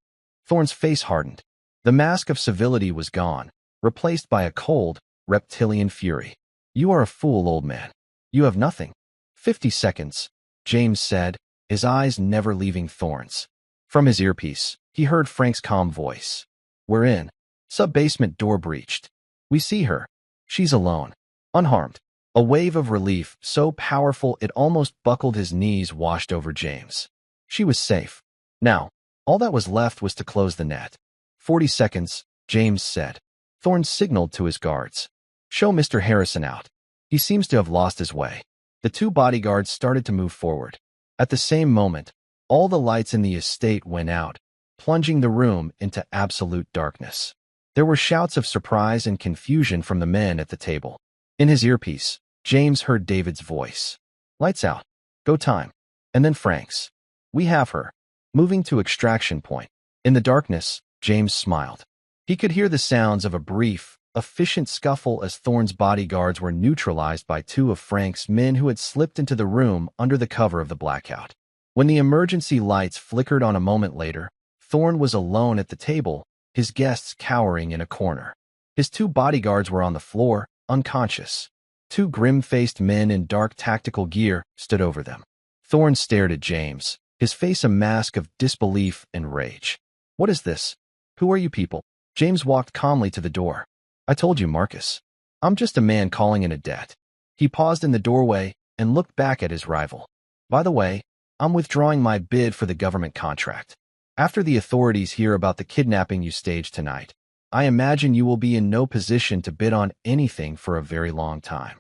Thorne's face hardened. The mask of civility was gone, replaced by a cold, reptilian fury. "You are a fool, old man. You have nothing." 50 seconds, James said, his eyes never leaving Thorne's. From his earpiece, he heard Frank's calm voice. "We're in. Sub-basement door breached. We see her. She's alone. Unharmed." A wave of relief, so powerful it almost buckled his knees, washed over James. She was safe. Now, all that was left was to close the net. 40 seconds, James said. Thorne signaled to his guards. "Show Mr. Harrison out. He seems to have lost his way." The 2 bodyguards started to move forward. At the same moment, all the lights in the estate went out, plunging the room into absolute darkness. There were shouts of surprise and confusion from the men at the table. In his earpiece, James heard David's voice. "Lights out. Go time." And then Frank's. "We have her." Moving to extraction point. In the darkness, James smiled. He could hear the sounds of a brief, efficient scuffle as Thorne's bodyguards were neutralized by two of Frank's men who had slipped into the room under the cover of the blackout. When the emergency lights flickered on a moment later, Thorne was alone at the table, his guests cowering in a corner. His two bodyguards were on the floor, unconscious. Two grim-faced men in dark tactical gear stood over them. Thorne stared at James, his face a mask of disbelief and rage. "What is this? Who are you people?" James walked calmly to the door. "I told you, Marcus. I'm just a man calling in a debt." He paused in the doorway and looked back at his rival. "By the way, I'm withdrawing my bid for the government contract. After the authorities hear about the kidnapping you staged tonight, I imagine you will be in no position to bid on anything for a very long time."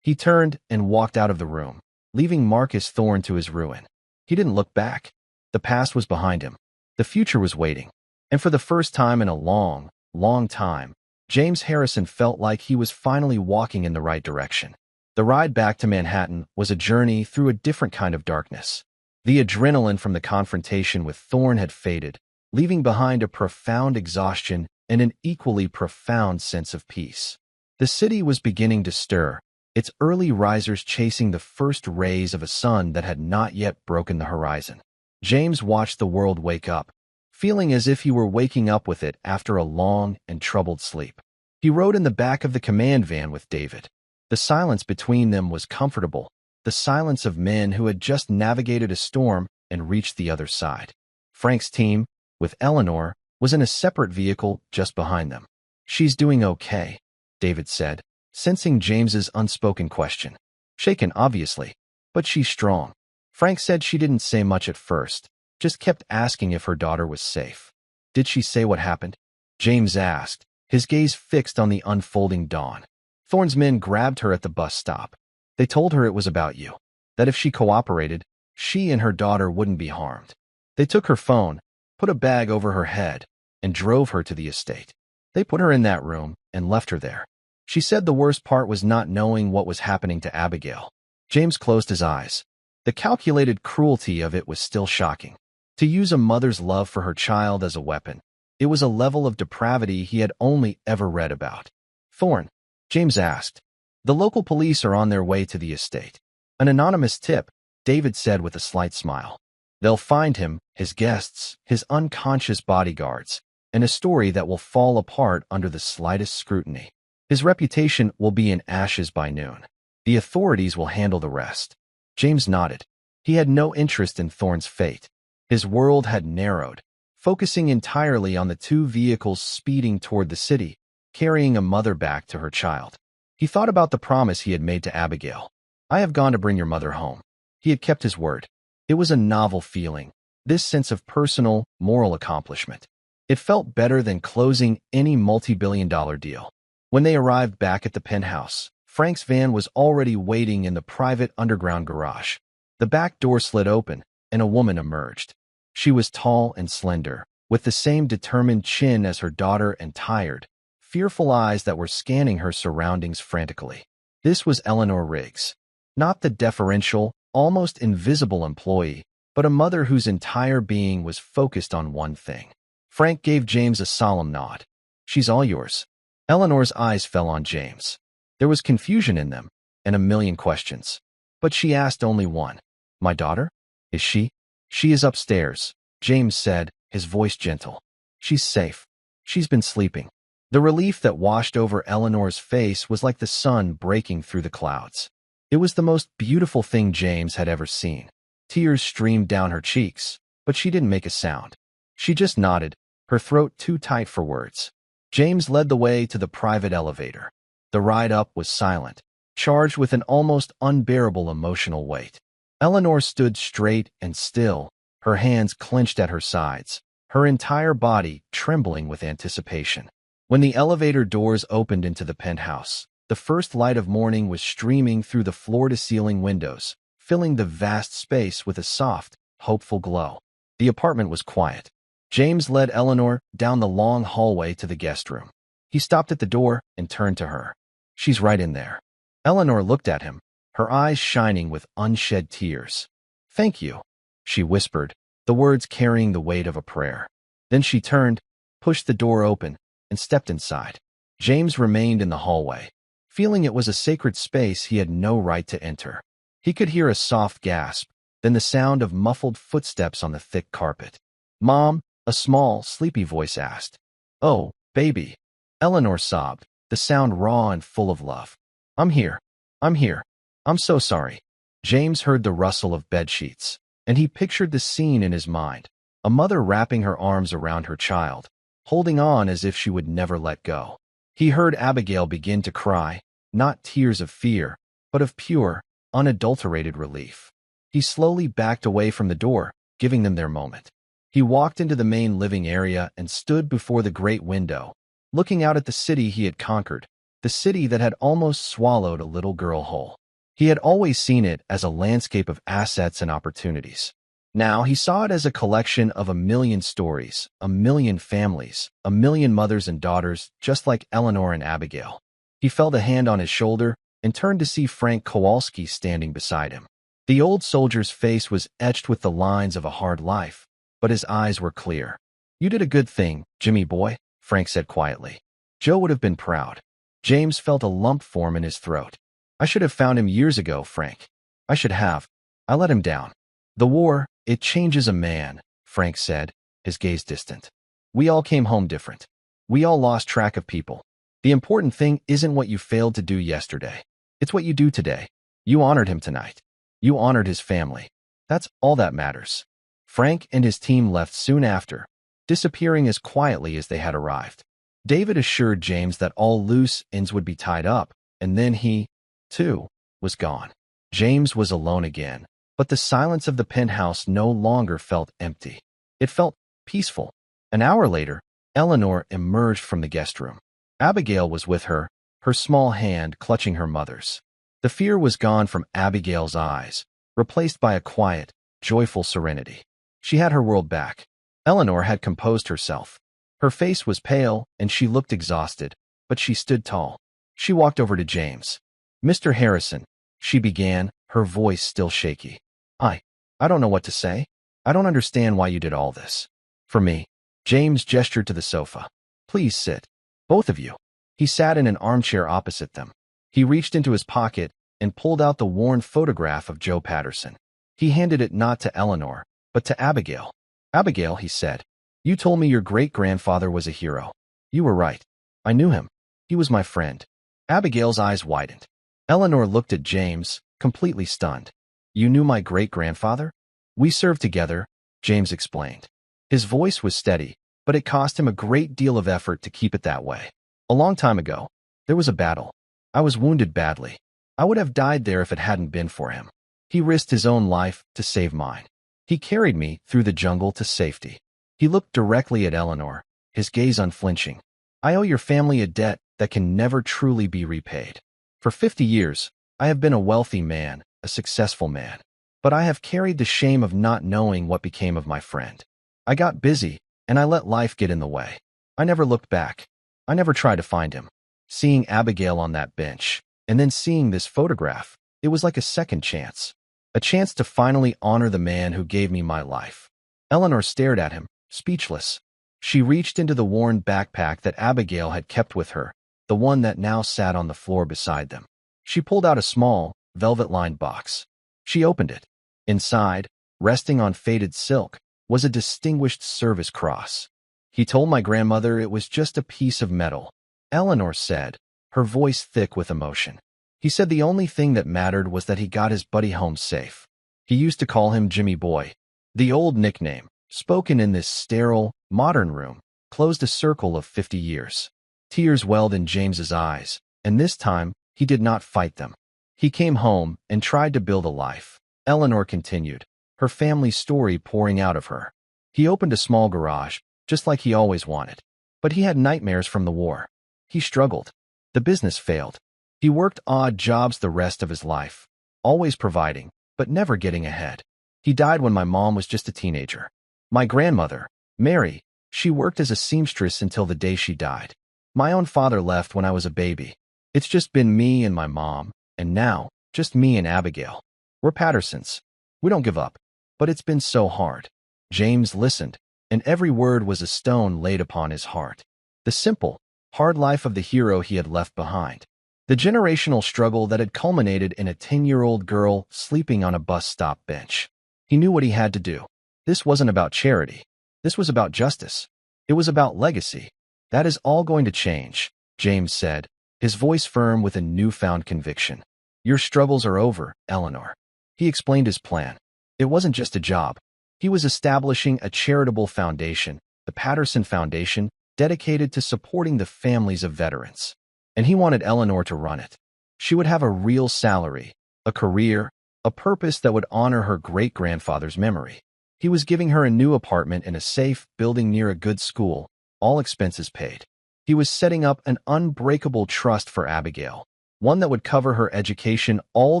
He turned and walked out of the room, leaving Marcus Thorne to his ruin. He didn't look back. The past was behind him. The future was waiting. And for the first time in a long, long time, James Harrison felt like he was finally walking in the right direction. The ride back to Manhattan was a journey through a different kind of darkness. The adrenaline from the confrontation with Thorne had faded, leaving behind a profound exhaustion and an equally profound sense of peace. The city was beginning to stir, its early risers chasing the first rays of a sun that had not yet broken the horizon. James watched the world wake up, feeling as if he were waking up with it after a long and troubled sleep. He rode in the back of the command van with David. The silence between them was comfortable, the silence of men who had just navigated a storm and reached the other side. Frank's team, with Eleanor, was in a separate vehicle just behind them. "She's doing okay," David said, sensing James's unspoken question. "Shaken, obviously, but she's strong." Frank said she didn't say much at first, just kept asking if her daughter was safe. "Did she say what happened?" James asked, his gaze fixed on the unfolding dawn. "Thorne's men grabbed her at the bus stop. They told her it was about you, that if she cooperated, she and her daughter wouldn't be harmed. They took her phone, put a bag over her head, and drove her to the estate. They put her in that room and left her there. She said the worst part was not knowing what was happening to Abigail." James closed his eyes. The calculated cruelty of it was still shocking. To use a mother's love for her child as a weapon, it was a level of depravity he had only ever read about. "Thorne?" James asked. "The local police are on their way to the estate." "An anonymous tip," David said with a slight smile. "They'll find him, his guests, his unconscious bodyguards, and a story that will fall apart under the slightest scrutiny. His reputation will be in ashes by noon. The authorities will handle the rest." James nodded. He had no interest in Thorne's fate. His world had narrowed, focusing entirely on the two vehicles speeding toward the city, carrying a mother back to her child. He thought about the promise he had made to Abigail. "I have gone to bring your mother home." He had kept his word. It was a novel feeling, this sense of personal, moral accomplishment. It felt better than closing any multi-billion-dollar deal. When they arrived back at the penthouse, Frank's van was already waiting in the private underground garage. The back door slid open, and a woman emerged. She was tall and slender, with the same determined chin as her daughter and tired, fearful eyes that were scanning her surroundings frantically. This was Eleanor Riggs. Not the deferential, almost invisible employee, but a mother whose entire being was focused on one thing. Frank gave James a solemn nod. "She's all yours." Eleanor's eyes fell on James. There was confusion in them, and a million questions. But she asked only one. "My daughter? Is she?" "She is upstairs," James said, his voice gentle. "She's safe. She's been sleeping." The relief that washed over Eleanor's face was like the sun breaking through the clouds. It was the most beautiful thing James had ever seen. Tears streamed down her cheeks, but she didn't make a sound. She just nodded, her throat too tight for words. James led the way to the private elevator. The ride up was silent, charged with an almost unbearable emotional weight. Eleanor stood straight and still, her hands clenched at her sides, her entire body trembling with anticipation. When the elevator doors opened into the penthouse, the first light of morning was streaming through the floor-to-ceiling windows, filling the vast space with a soft, hopeful glow. The apartment was quiet. James led Eleanor down the long hallway to the guest room. He stopped at the door and turned to her. "She's right in there." Eleanor looked at him, her eyes shining with unshed tears. "Thank you," she whispered, the words carrying the weight of a prayer. Then she turned, pushed the door open, and stepped inside. James remained in the hallway, feeling it was a sacred space he had no right to enter. He could hear a soft gasp, then the sound of muffled footsteps on the thick carpet. "Mom?" a small, sleepy voice asked. "Oh, baby." Eleanor sobbed, the sound raw and full of love. I'm here. I'm so sorry." James heard the rustle of bedsheets, and he pictured the scene in his mind, a mother wrapping her arms around her child, holding on as if she would never let go. He heard Abigail begin to cry, not tears of fear, but of pure, unadulterated relief. He slowly backed away from the door, giving them their moment. He walked into the main living area and stood before the great window, looking out at the city he had conquered, the city that had almost swallowed a little girl whole. He had always seen it as a landscape of assets and opportunities. Now he saw it as a collection of 1,000,000 stories, 1,000,000 families, 1,000,000 mothers and daughters, just like Eleanor and Abigail. He felt a hand on his shoulder and turned to see Frank Kowalski standing beside him. The old soldier's face was etched with the lines of a hard life, but his eyes were clear. "You did a good thing, Jimmy boy," Frank said quietly. Joe would have been proud. James felt a lump form in his throat. "I should have found him years ago, Frank. I should have. I let him down." "The war, it changes a man," Frank said, his gaze distant. "We all came home different. We all lost track of people. The important thing isn't what you failed to do yesterday. It's what you do today. You honored him tonight. You honored his family. That's all that matters." Frank and his team left soon after, disappearing as quietly as they had arrived. David assured James that all loose ends would be tied up, and then he, too, was gone. James was alone again, but the silence of the penthouse no longer felt empty. It felt peaceful. An hour later, Eleanor emerged from the guest room. Abigail was with her, her small hand clutching her mother's. The fear was gone from Abigail's eyes, replaced by a quiet, joyful serenity. She had her world back. Eleanor had composed herself. Her face was pale, and she looked exhausted, but she stood tall. She walked over to James. "Mr. Harrison," she began, her voice still shaky. I don't know what to say. I don't understand why you did all this. For me." James gestured to the sofa. "Please sit. Both of you." He sat in an armchair opposite them. He reached into his pocket and pulled out the worn photograph of Joe Patterson. He handed it not to Eleanor, but to Abigail. "Abigail," he said, "you told me your great-grandfather was a hero. You were right. I knew him. He was my friend." Abigail's eyes widened. Eleanor looked at James, completely stunned. "You knew my great-grandfather?" "We served together," James explained. His voice was steady, but it cost him a great deal of effort to keep it that way. "A long time ago, there was a battle. I was wounded badly. I would have died there if it hadn't been for him. He risked his own life to save mine. He carried me through the jungle to safety." He looked directly at Eleanor, his gaze unflinching. "I owe your family a debt that can never truly be repaid. For 50 years, I have been a wealthy man, a successful man. But I have carried the shame of not knowing what became of my friend. I got busy, and I let life get in the way. I never looked back. I never tried to find him." Seeing Abigail on that bench, and then seeing this photograph, it was like a second chance. A chance to finally honor the man who gave me my life. Eleanor stared at him, speechless. She reached into the worn backpack that Abigail had kept with her, the one that now sat on the floor beside them. She pulled out a small, velvet-lined box. She opened it. Inside, resting on faded silk, was a distinguished service cross. "He told my grandmother it was just a piece of metal," Eleanor said, her voice thick with emotion. "He said the only thing that mattered was that he got his buddy home safe. He used to call him Jimmy Boy." The old nickname, spoken in this sterile, modern room, closed a circle of 50 years. Tears welled in James's eyes, and this time, he did not fight them. He came home and tried to build a life. Eleanor continued, her family's story pouring out of her. He opened a small garage, just like he always wanted. But he had nightmares from the war. He struggled. The business failed. He worked odd jobs the rest of his life, always providing, but never getting ahead. He died when my mom was just a teenager. My grandmother, Mary, she worked as a seamstress until the day she died. My own father left when I was a baby. It's just been me and my mom, and now, just me and Abigail. We're Pattersons. We don't give up. But it's been so hard. James listened, and every word was a stone laid upon his heart. The simple, hard life of the hero he had left behind. The generational struggle that had culminated in a 10-year-old girl sleeping on a bus stop bench. He knew what he had to do. This wasn't about charity. This was about justice. It was about legacy. That is all going to change, James said, his voice firm with a newfound conviction. Your struggles are over, Eleanor. He explained his plan. It wasn't just a job. He was establishing a charitable foundation, the Patterson Foundation, dedicated to supporting the families of veterans. And he wanted Eleanor to run it. She would have a real salary, a career, a purpose that would honor her great-grandfather's memory. He was giving her a new apartment in a safe building near a good school, all expenses paid. He was setting up an unbreakable trust for Abigail, one that would cover her education all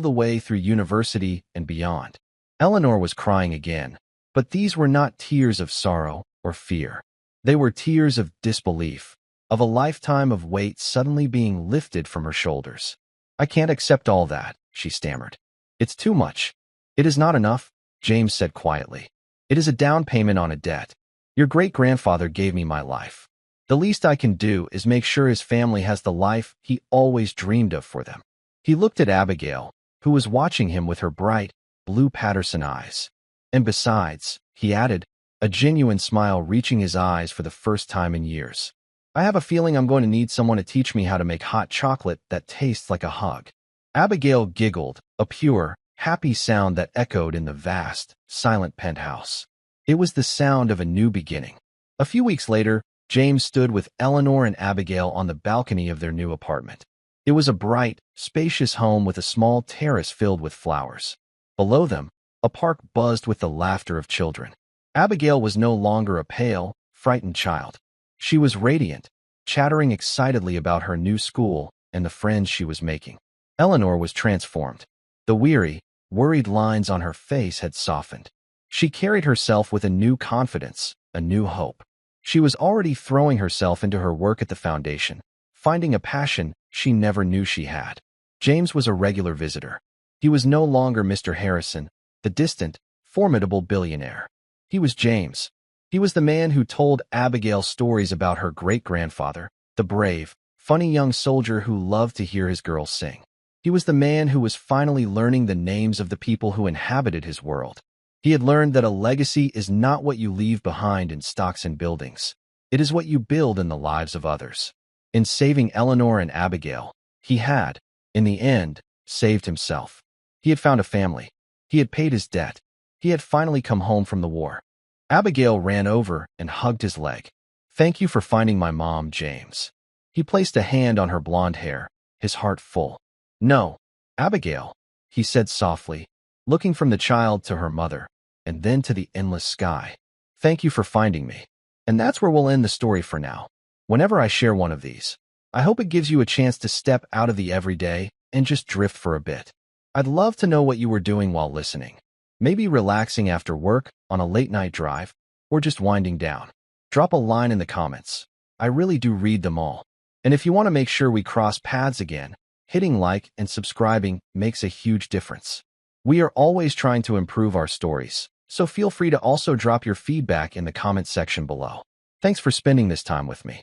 the way through university and beyond. Eleanor was crying again, but these were not tears of sorrow or fear. They were tears of disbelief, of a lifetime of weight suddenly being lifted from her shoulders. I can't accept all that, she stammered. It's too much. It is not enough, James said quietly. It is a down payment on a debt. Your great-grandfather gave me my life. The least I can do is make sure his family has the life he always dreamed of for them. He looked at Abigail, who was watching him with her bright, blue Patterson eyes. And besides, he added, a genuine smile reaching his eyes for the first time in years. I have a feeling I'm going to need someone to teach me how to make hot chocolate that tastes like a hug. Abigail giggled, a pure, happy sound that echoed in the vast, silent penthouse. It was the sound of a new beginning. A few weeks later, James stood with Eleanor and Abigail on the balcony of their new apartment. It was a bright, spacious home with a small terrace filled with flowers. Below them, a park buzzed with the laughter of children. Abigail was no longer a pale, frightened child. She was radiant, chattering excitedly about her new school and the friends she was making. Eleanor was transformed. The weary, worried lines on her face had softened. She carried herself with a new confidence, a new hope. She was already throwing herself into her work at the foundation, finding a passion she never knew she had. James was a regular visitor. He was no longer Mr. Harrison, the distant, formidable billionaire. He was James. He was the man who told Abigail stories about her great-grandfather, the brave, funny young soldier who loved to hear his girls sing. He was the man who was finally learning the names of the people who inhabited his world. He had learned that a legacy is not what you leave behind in stocks and buildings. It is what you build in the lives of others. In saving Eleanor and Abigail, he had, in the end, saved himself. He had found a family. He had paid his debt. He had finally come home from the war. Abigail ran over and hugged his leg. Thank you for finding my mom, James. He placed a hand on her blonde hair, his heart full. No, Abigail, he said softly, looking from the child to her mother, and then to the endless sky. Thank you for finding me. And that's where we'll end the story for now. Whenever I share one of these, I hope it gives you a chance to step out of the everyday and just drift for a bit. I'd love to know what you were doing while listening. Maybe relaxing after work, on a late-night drive, or just winding down. Drop a line in the comments. I really do read them all. And if you want to make sure we cross paths again, hitting like and subscribing makes a huge difference. We are always trying to improve our stories, so feel free to also drop your feedback in the comment section below. Thanks for spending this time with me.